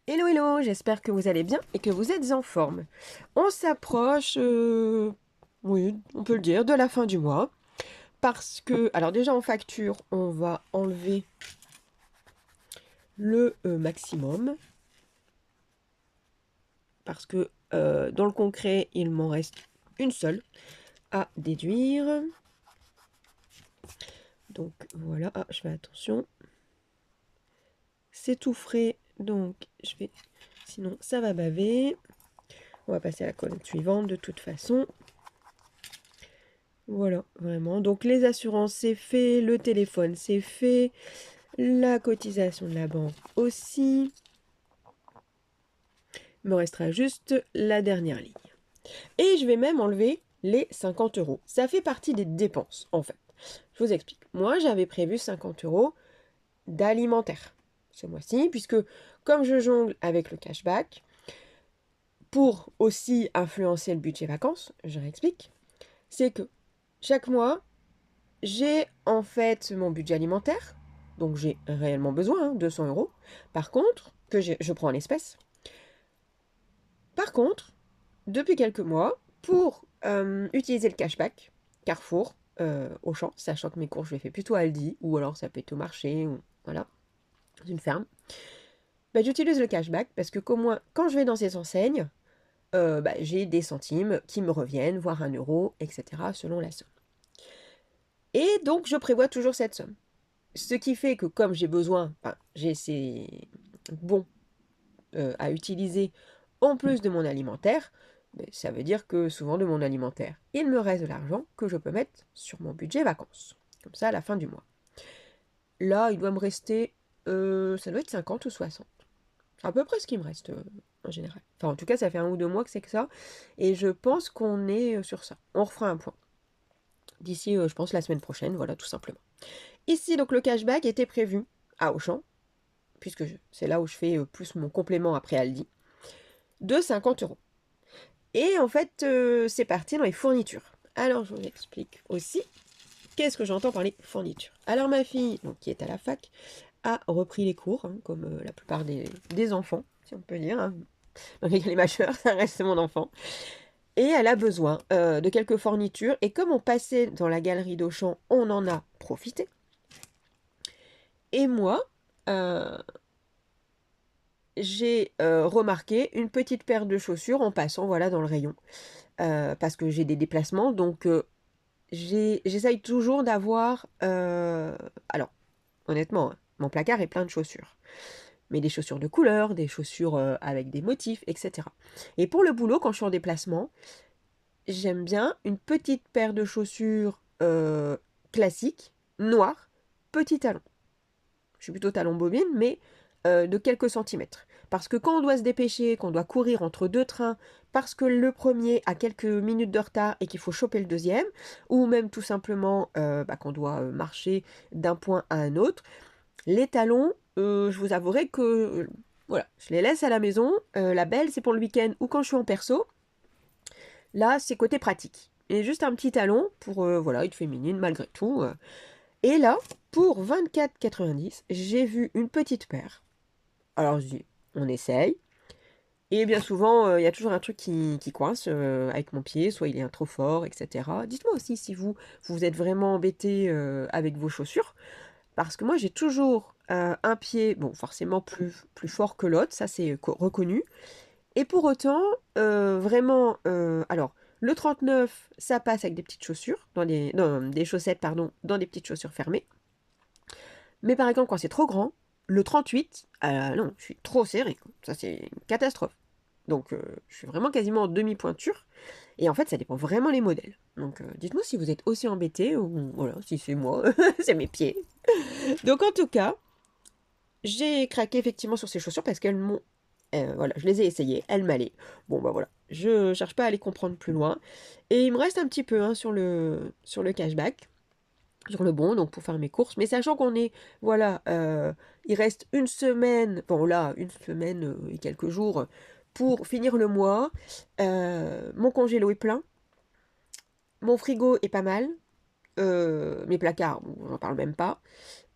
Hello hello, j'espère que vous allez bien et que vous êtes en forme. On s'approche, oui, on peut le dire, de la fin du mois. Parce que, alors déjà en facture, on va enlever le maximum. Parce que dans le concret, il m'en reste une seule à déduire. Donc voilà, ah, je fais attention. C'est tout frais, donc je vais... Sinon, ça va baver. On va passer à la colonne suivante de toute façon. Voilà, vraiment. Donc les assurances, c'est fait. Le téléphone, c'est fait. La cotisation de la banque aussi. Il me restera juste la dernière ligne. Et je vais même enlever les 50 euros. Ça fait partie des dépenses, en fait. Je vous explique. Moi, j'avais prévu 50 euros d'alimentaire ce mois-ci, puisque comme je jongle avec le cashback, pour aussi influencer le budget vacances, je réexplique, c'est que chaque mois, j'ai en fait mon budget alimentaire, donc j'ai réellement besoin, 200 euros. Par contre, je prends en espèces. Par contre, depuis quelques mois, pour utiliser le cashback, Carrefour, Auchan, sachant que mes courses, je les fais plutôt à Aldi, ou alors ça peut être au marché, ou voilà, dans une ferme, bah, j'utilise le cashback parce que qu'au moins, quand je vais dans ces enseignes, bah, j'ai des centimes qui me reviennent, voire 1 euro, etc., selon la somme. Et donc, je prévois toujours cette somme. Ce qui fait que comme j'ai besoin, enfin, j'ai ces bons à utiliser en plus de mon alimentaire, ben, ça veut dire que souvent de mon alimentaire, il me reste de l'argent que je peux mettre sur mon budget vacances. Comme ça, à la fin du mois. Là, il doit me rester, ça doit être 50 ou 60. C'est à peu près ce qui me reste en général. Enfin, en tout cas, ça fait 1 ou 2 mois que c'est que ça. Et je pense qu'on est sur ça. On refera un point. D'ici, je pense, la semaine prochaine, voilà, tout simplement. Ici, donc, le cashback était prévu à Auchan, puisque c'est là où je fais plus mon complément après Aldi, de 50 euros. Et en fait, c'est parti dans les fournitures. Alors, je vous explique aussi qu'est-ce que j'entends par les fournitures. Alors, ma fille, donc, qui est à la fac, a repris les cours, comme la plupart des enfants, si on peut dire. Hein. Donc, elle est majeure, ça reste mon enfant. Et elle a besoin de quelques fournitures. Et comme on passait dans la galerie d'Auchan, on en a profité. Et moi, euh, j'ai remarqué une petite paire de chaussures en passant voilà, dans le rayon. Parce que j'ai des déplacements, donc j'essaye toujours d'avoir... alors, honnêtement, hein, mon placard est plein de chaussures. Mais des chaussures de couleur, des chaussures avec des motifs, etc. Et pour le boulot, quand je suis en déplacement, j'aime bien une petite paire de chaussures classiques, noires, petit talon. Je suis plutôt talon bobine, mais de quelques centimètres. Parce que quand on doit se dépêcher, qu'on doit courir entre deux trains, parce que le premier a quelques minutes de retard et qu'il faut choper le deuxième, ou même tout simplement qu'on doit marcher d'un point à un autre, les talons, je vous avouerai que voilà, je les laisse à la maison. La belle, c'est pour le week-end ou quand je suis en perso. Là, c'est côté pratique. Et juste un petit talon pour voilà, être féminine malgré tout. Et là, pour 24,90, j'ai vu une petite paire. Alors je dis, on essaye. Et bien souvent, il y a toujours un truc qui coince avec mon pied, soit il est un trop fort, etc. Dites-moi aussi si vous êtes vraiment embêté avec vos chaussures. Parce que moi, j'ai toujours un pied, bon, forcément plus fort que l'autre, ça c'est reconnu. Et pour autant, vraiment, alors, le 39, ça passe avec des petites chaussures, non, des chaussettes, pardon, dans des petites chaussures fermées. Mais par exemple, quand c'est trop grand, le 38, non, je suis trop serré. Ça, c'est une catastrophe. Donc, je suis vraiment quasiment en demi-pointure. Et en fait, ça dépend vraiment les modèles. Donc, dites-moi si vous êtes aussi embêté ou voilà, si c'est moi, c'est mes pieds. Donc, en tout cas, j'ai craqué effectivement sur ces chaussures parce qu'elles m'ont. Voilà, je les ai essayées, elles m'allaient. Bon, bah voilà, je cherche pas à les comprendre plus loin. Et il me reste un petit peu hein, sur le cashback sur le bon, donc pour faire mes courses. Mais sachant qu'on est, voilà, il reste une semaine, bon là, une semaine et quelques jours pour finir le mois. Mon congélo est plein, mon frigo est pas mal, mes placards, bon, j'en parle même pas.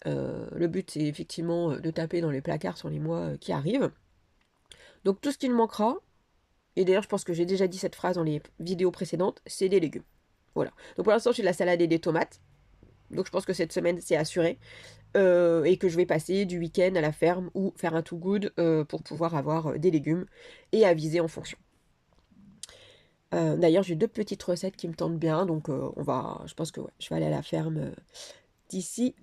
Le but, c'est effectivement de taper dans les placards sur les mois qui arrivent. Donc tout ce qui me manquera, et d'ailleurs je pense que j'ai déjà dit cette phrase dans les vidéos précédentes, c'est des légumes. Voilà. Donc pour l'instant j'ai de la salade et des tomates. Donc je pense que cette semaine c'est assuré. Et que je vais passer du week-end à la ferme ou faire un too good pour pouvoir avoir des légumes et aviser en fonction. D'ailleurs j'ai 2 petites recettes qui me tentent bien, donc je pense que ouais, je vais aller à la ferme d'ici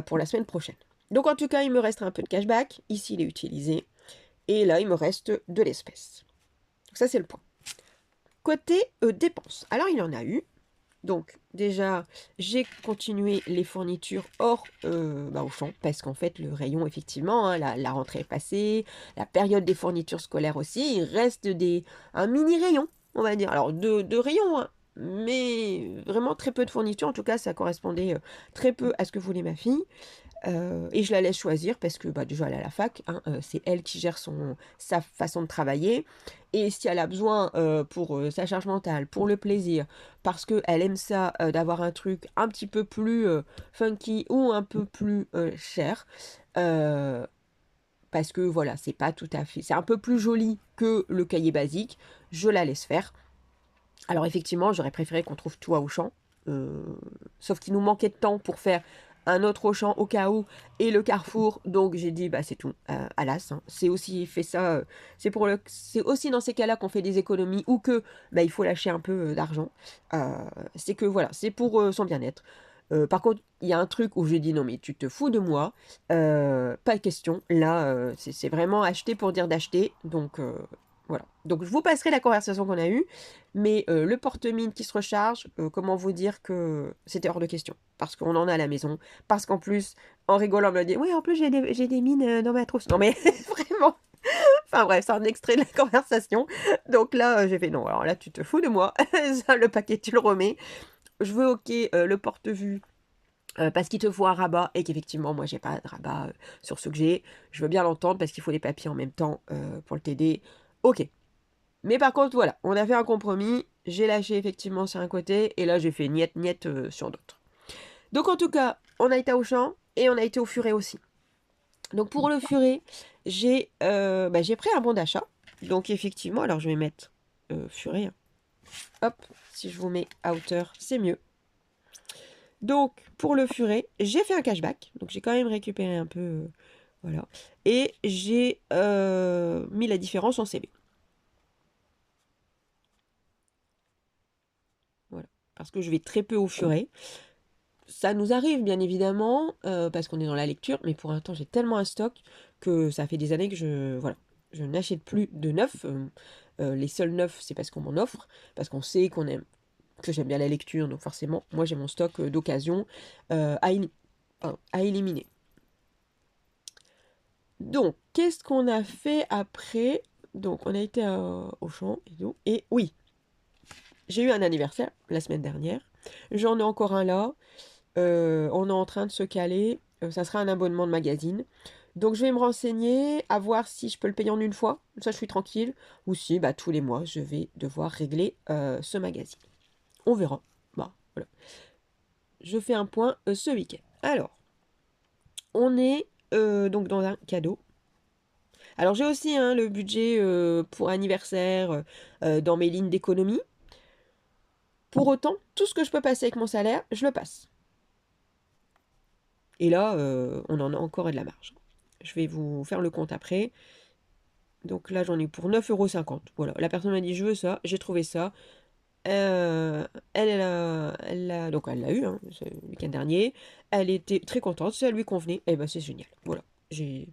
pour la semaine prochaine. Donc en tout cas il me reste un peu de cashback, ici il est utilisé, et là il me reste de l'espèce. Donc ça c'est le point. Côté dépenses, alors il y en a eu. Donc déjà, j'ai continué les fournitures hors au champ, parce qu'en fait, le rayon, effectivement, hein, la rentrée est passée, la période des fournitures scolaires aussi, il reste un mini rayon, on va dire. Alors, deux rayons, hein, mais vraiment très peu de fournitures. En tout cas, ça correspondait très peu à ce que voulait ma fille. Et je la laisse choisir parce que déjà elle est à la fac, hein, c'est elle qui gère sa façon de travailler. Et si elle a besoin pour sa charge mentale, pour le plaisir, parce qu'elle aime ça, d'avoir un truc un petit peu plus funky ou un peu plus cher, euh, parce que voilà, c'est pas tout à fait, c'est un peu plus joli que le cahier basique, je la laisse faire. Alors effectivement, j'aurais préféré qu'on trouve tout à Auchan, sauf qu'il nous manquait de temps pour faire un autre Auchan au cas où et le Carrefour, donc j'ai dit c'est tout, à l'as, hein. C'est aussi fait ça, c'est aussi dans ces cas-là qu'on fait des économies ou que il faut lâcher un peu d'argent. C'est que voilà, c'est pour son bien-être. Par contre, il y a un truc où j'ai dit non mais tu te fous de moi, pas de question. Là, c'est vraiment acheter pour dire d'acheter, donc voilà. Donc je vous passerai la conversation qu'on a eue. Mais le porte-mine qui se recharge, comment vous dire que c'était hors de question. Parce qu'on en a à la maison. Parce qu'en plus, en rigolant, on me dit, oui, en plus j'ai des mines dans ma trousse. Non mais vraiment. Enfin bref, c'est un extrait de la conversation. Donc là, j'ai fait, non, alors là, tu te fous de moi. Ça, le paquet, tu le remets. Je veux OK le porte-vue. Parce qu'il te faut un rabat et qu'effectivement moi j'ai pas de rabat sur ce que j'ai. Je veux bien l'entendre parce qu'il faut les papiers en même temps pour le TD. OK. Mais par contre, voilà, on a fait un compromis. J'ai lâché effectivement sur un côté et là j'ai fait niet sur d'autres. Donc en tout cas, on a été au champ et on a été au furet aussi. Donc pour le furet, j'ai pris un bon d'achat. Donc effectivement, alors je vais mettre furet, hein. Hop, si je vous mets à hauteur, c'est mieux. Donc pour le furet, j'ai fait un cashback. Donc j'ai quand même récupéré un peu, voilà. Et j'ai mis la différence en CB. Voilà. Parce que je vais très peu au furet. Ça nous arrive bien évidemment, parce qu'on est dans la lecture, mais pour l'instant j'ai tellement un stock que ça fait des années que je n'achète plus de neuf. Les seuls neufs, c'est parce qu'on m'en offre, parce qu'on sait que j'aime bien la lecture, donc forcément, moi j'ai mon stock d'occasion à éliminer. Donc, qu'est-ce qu'on a fait après? Donc, on a été au champ et tout. Et oui, j'ai eu un anniversaire la semaine dernière. J'en ai encore un là. On est en train de se caler. Ça sera un abonnement de magazine. Donc je vais me renseigner, à voir si je peux le payer en une fois. Ça, je suis tranquille. Ou si, tous les mois, je vais devoir régler ce magazine. On verra. Voilà. Je fais un point ce week-end. Alors, on est donc dans un cadeau. Alors j'ai aussi le budget pour anniversaire dans mes lignes d'économie. Pour autant, tout ce que je peux passer avec mon salaire, je le passe. Et là, on en a encore de la marge. Je vais vous faire le compte après. Donc là, j'en ai pour 9,50 €. Voilà, la personne m'a dit, je veux ça, j'ai trouvé ça. Donc elle l'a eu, hein, le week-end dernier. Elle était très contente, ça lui convenait. Et ben c'est génial. Voilà, j'ai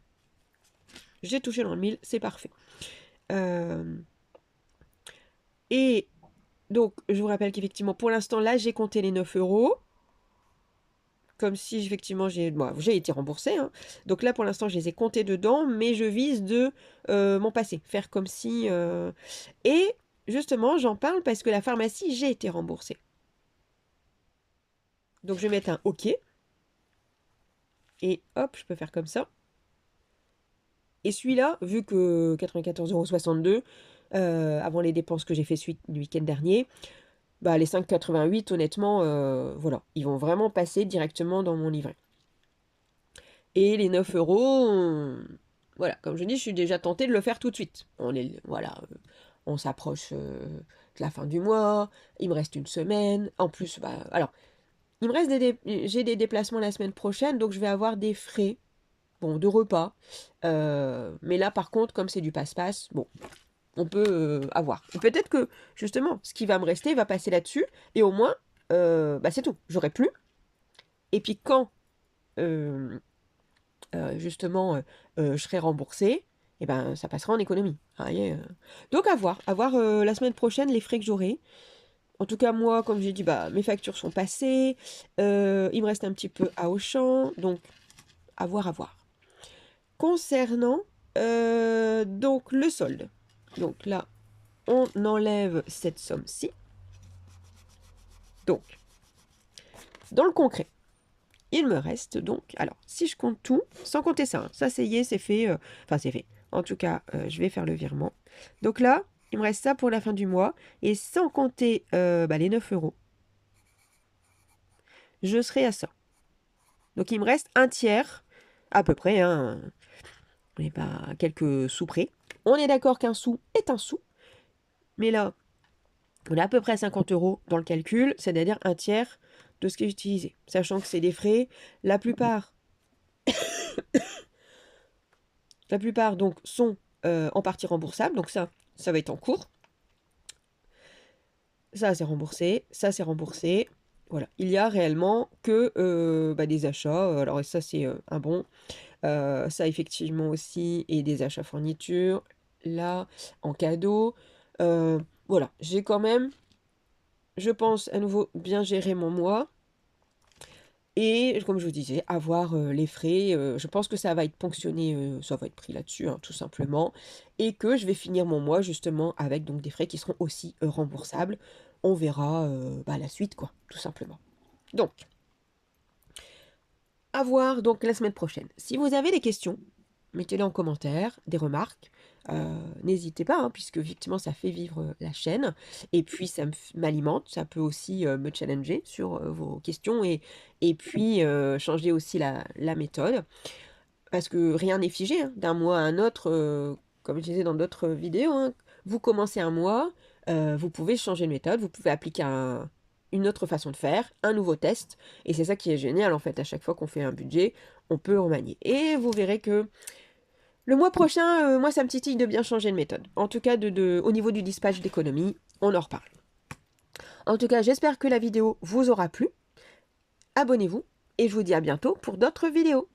touché dans le mille, c'est parfait. Et donc, je vous rappelle qu'effectivement, pour l'instant, là, j'ai compté les 9 €. Comme si, effectivement, j'ai été remboursée, hein. Donc là, pour l'instant, je les ai comptés dedans, mais je vise de m'en passer. Faire comme si... Et justement, j'en parle parce que la pharmacie, j'ai été remboursée. Donc, je vais mettre un OK. Et hop, je peux faire comme ça. Et celui-là, vu que 94,62 € avant les dépenses que j'ai fait le week-end dernier, les 5,88 €, honnêtement, voilà, ils vont vraiment passer directement dans mon livret. Et les 9 €, voilà, comme je dis, je suis déjà tentée de le faire tout de suite. Voilà, on s'approche de la fin du mois, il me reste une semaine. En plus, bah, alors, il me reste j'ai des déplacements la semaine prochaine, donc je vais avoir des frais, bon, de repas. Mais là, par contre, comme c'est du passe-passe, bon, on peut avoir. Et peut-être que, justement, ce qui va me rester va passer là-dessus, et au moins, bah, c'est tout. J'aurai plus. Et puis quand, euh, justement, je serai remboursée, et ben, ça passera en économie. Vous voyez, donc à voir la semaine prochaine les frais que j'aurai. En tout cas, moi, comme j'ai dit, bah, mes factures sont passées. Il me reste un petit peu à Auchan. Donc, à voir, à voir. Concernant donc le solde. Donc là, on enlève cette somme-ci. Donc, dans le concret, il me reste donc... Alors, si je compte tout, sans compter ça, hein, ça, c'est y est, c'est fait. Enfin, c'est fait. En tout cas, je vais faire le virement. Donc là, il me reste ça pour la fin du mois. Et sans compter bah, les 9 euros, je serai à ça. Donc il me reste un tiers, à peu près, hein, on n'est pas à quelques sous près. On est d'accord qu'un sou est un sou, mais là, on est à peu près à 50 euros dans le calcul, c'est-à-dire un tiers de ce qui est utilisé. Sachant que c'est des frais, la plupart donc sont en partie remboursables, donc ça va être en cours. Ça, c'est remboursé, ça, c'est remboursé. Voilà, il y a réellement que bah, des achats. Alors ça, c'est un bon. Ça, effectivement aussi, et des achats fournitures, là, en cadeau. Voilà, j'ai quand même, je pense, à nouveau bien gérer mon mois. Et comme je vous disais, avoir les frais, je pense que ça va être ponctionné, ça va être pris là-dessus, hein, tout simplement. Et que je vais finir mon mois justement avec donc des frais qui seront aussi remboursables. On verra bah, la suite, quoi, tout simplement. Donc, à voir donc la semaine prochaine. Si vous avez des questions, mettez-les en commentaire, des remarques. N'hésitez pas, hein, puisque effectivement ça fait vivre la chaîne. Et puis ça m'alimente, ça peut aussi me challenger sur vos questions et puis changer aussi la méthode. Parce que rien n'est figé, hein, d'un mois à un autre, comme je disais dans d'autres vidéos. Hein. Vous commencez un mois, vous pouvez changer de méthode, vous pouvez appliquer une autre façon de faire, un nouveau test. Et c'est ça qui est génial en fait, à chaque fois qu'on fait un budget, on peut remanier. Et vous verrez que le mois prochain, moi, ça me titille de bien changer de méthode. En tout cas, au niveau du dispatch d'économie, on en reparle. En tout cas, j'espère que la vidéo vous aura plu. Abonnez-vous et je vous dis à bientôt pour d'autres vidéos.